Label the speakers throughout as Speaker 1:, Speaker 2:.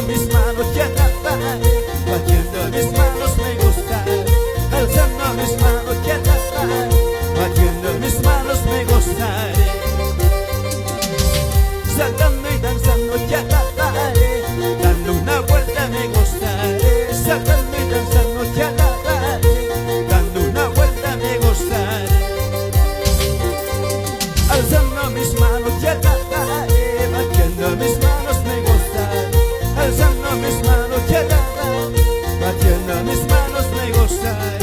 Speaker 1: mis manos ya nada, batiendo mis manos me gusta, alzando mis manos ya nada, batiendo mis manos me gustaré, saltando y danzando ya nada, dando una vuelta me gustaré, saltando y danzando ya nada, dando una vuelta me gustaré, alzando mis manos ya nada, batiendo mis manos me gustaré, alzando mis manos ya nada, batiendo mis manos me gustaré.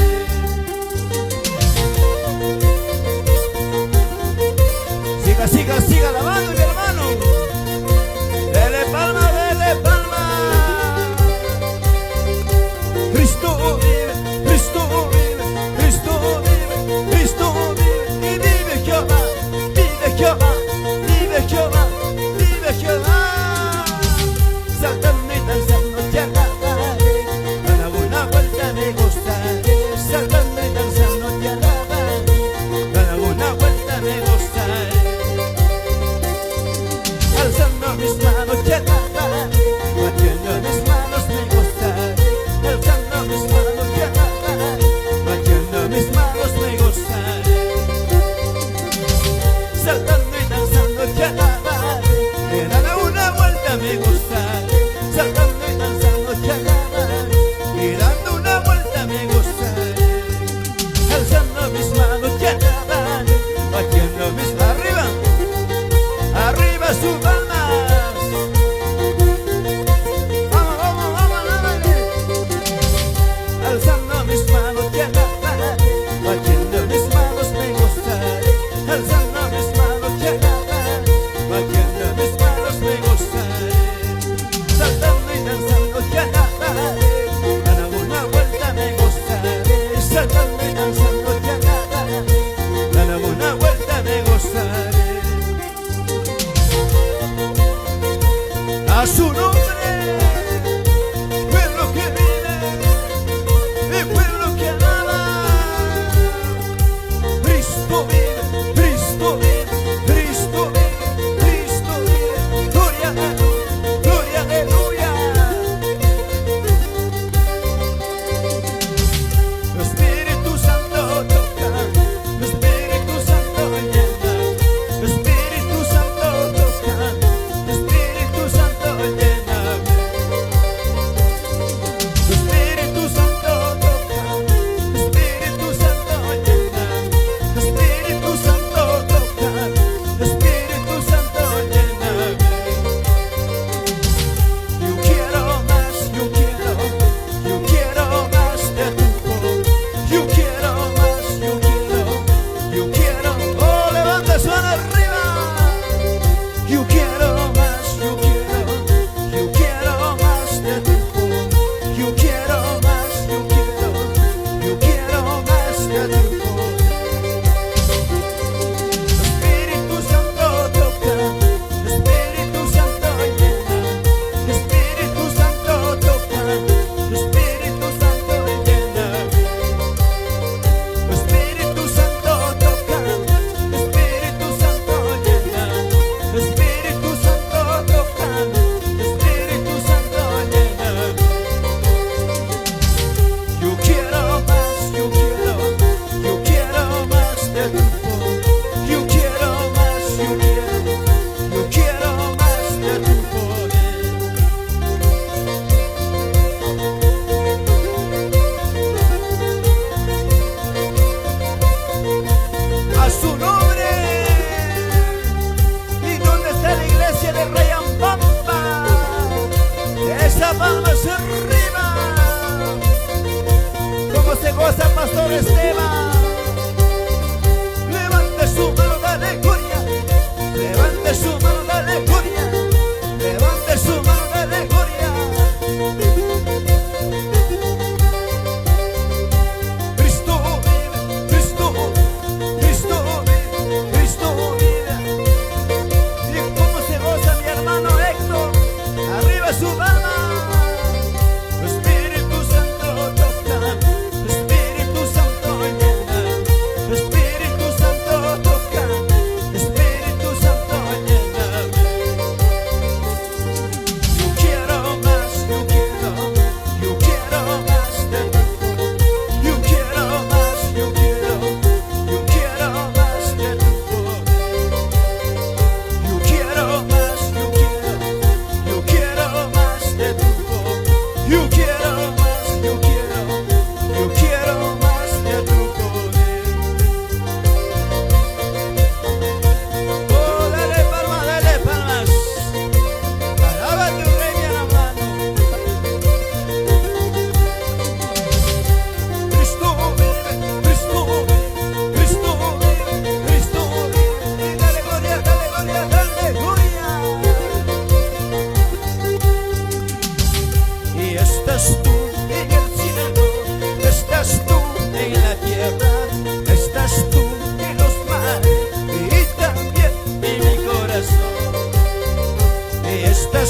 Speaker 1: Siga, siga, siga lavando, mi hermano. Dele palma, dele palma. Cristo vive, Cristo vive, Cristo vive, Cristo vive. Y vive Jehová, vive Jehová, vive Jehová, vive Jehová. Saltando y danzando ya nada, dando una vuelta me gustaré. Saltando y danzando ya nada, dando una vuelta me gustaré. Alzando mis manos ya nada, batiendo mis manos me gustaré. Alzando mis manos ya nada, batiendo mis manos me gustaré. Saltando y danzando ya nada, dando una vuelta me gustaré. Saltando y danzando ya nada, y dando una vuelta me gustaré. Alzando mis manos ya nada, batiendo mis arriba, arriba sus palmas. Vamos, vamos, vamos, dale. Alzando mis manos ya nada, batiendo mis manos me gustaré. Alzando mis manos ya nada, batiendo mis manos me gustaré. Saltando y danzando ya nada, dando una vuelta me gustaré. Saltando y danzando ya nada, dando una vuelta me gustaré. A su nombre, pueblo que vive, el pueblo que alaba. Cristo vive, Cristo vive, Cristo vive, Cristo vive. Gloria, aleluya, gloria, aleluya. El Espíritu Santo toca, el Espíritu Santo llena, el Espíritu Santo toca, el Espíritu Santo llena.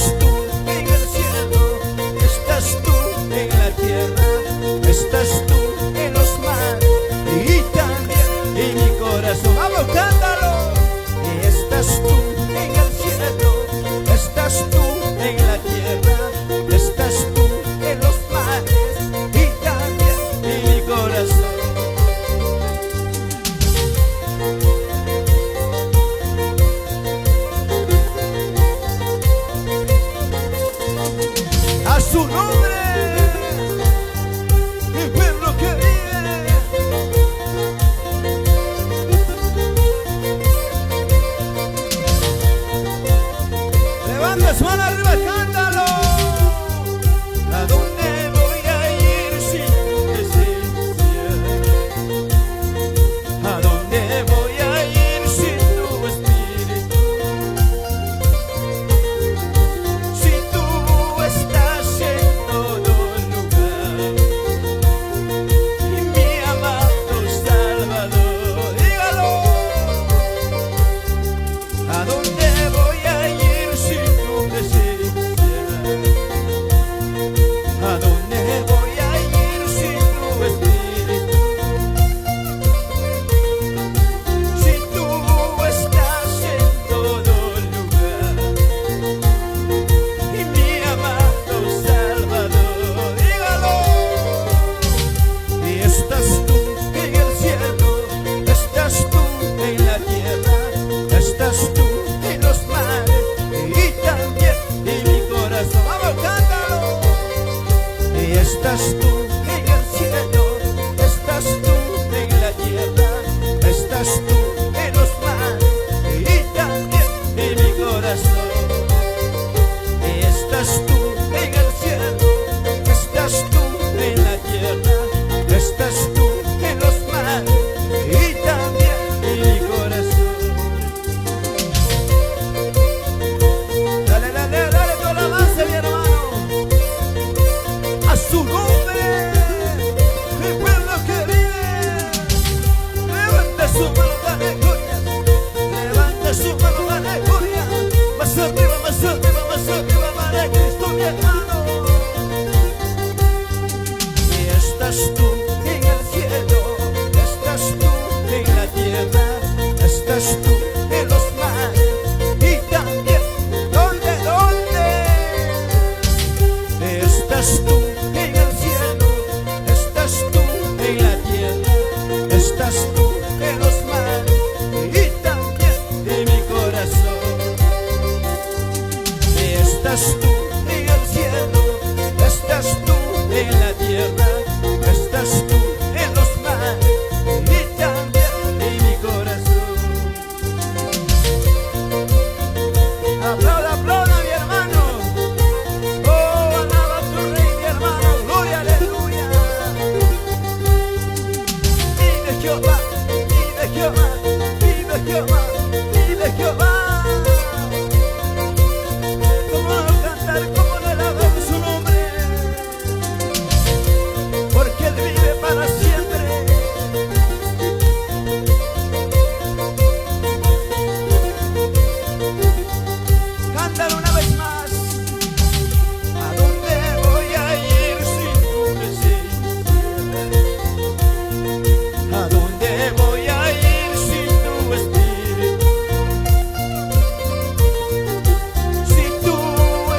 Speaker 1: estás tú en el cielo, estás tú en la tierra, estás tú en los mares y también en mi corazón. Vamos, cántalo. Estás tú en el cielo, estás tú en la tierra, estás tú en los mares y también en mi corazón. A su nombre, mi pueblo que vive. Levanta su mano arriba, cántalo. ¿A dónde voy a ir sin tu presencia? ¿A dónde voy a ir sin tu espíritu? Si tú estás en todo lugar y mi amado Salvador, dígalo. ¿A dónde voy a ir sin tu presencia? ¿A dónde voy a ir sin tu espíritu? Si tú estás en todo lugar y mi amado Salvador, dígalo. Y estás tú en el cielo, estás tú en la tierra, estás tú en los mares y también en mi corazón. Vamos, cántalo. Y estás tú en el cielo, estás tú en la tierra, estás tú en los mares y también en mi corazón. Y estás tú en el cielo, estás tú en la tierra, estás tú en los mares y también en mi corazón. Dale, dale, dale, tú la avance, mi hermano. A su nombre, mi pueblo que vive. Levanta su mano, dale gloria. Levanta su mano, dale gloria. Más arriba, más arriba, más arriba, para Cristo, mi hermano. Y estás tú en el cielo, estás tú en la tierra, estás tú en los mares y también, ¿dónde? Estás tú en el cielo, estás tú en la tierra, estás tú en los mares y también en mi corazón. Estás tú en el cielo, estás tú en la tierra, estás tú en los mares y también en mi corazón. Aplauda, aplauda, mi hermano. Oh, alaba a tu rey, mi hermano. Gloria, aleluya. Vive Jehová, vive Jehová, vive Jehová, vive Jehová. ¿Cómo no cantar, cómo no alabar su nombre? Porque Él vive para siempre. Cántalo una vez más. ¿A dónde voy a ir sin tu presencia? ¿A dónde voy a ir sin tu espíritu? Si tú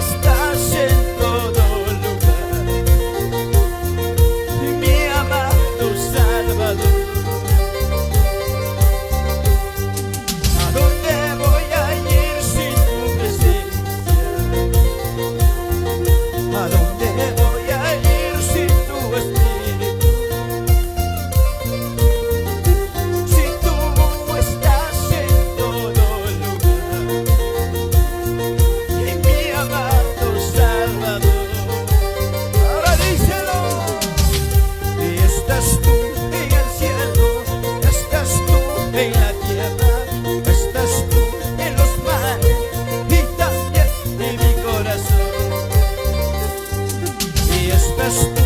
Speaker 1: estás en todo lugar y mi amado Salvador. ¿A dónde voy a ir sin tu presencia? ¿A dónde voy a ir sin tu espíritu? Si tú estás en todo lugar y mi amado Salvador. Ahora díselo. Y estás tú en el cielo, estás tú en la tierra, estás tú en los mares y también en mi corazón. Y estás tú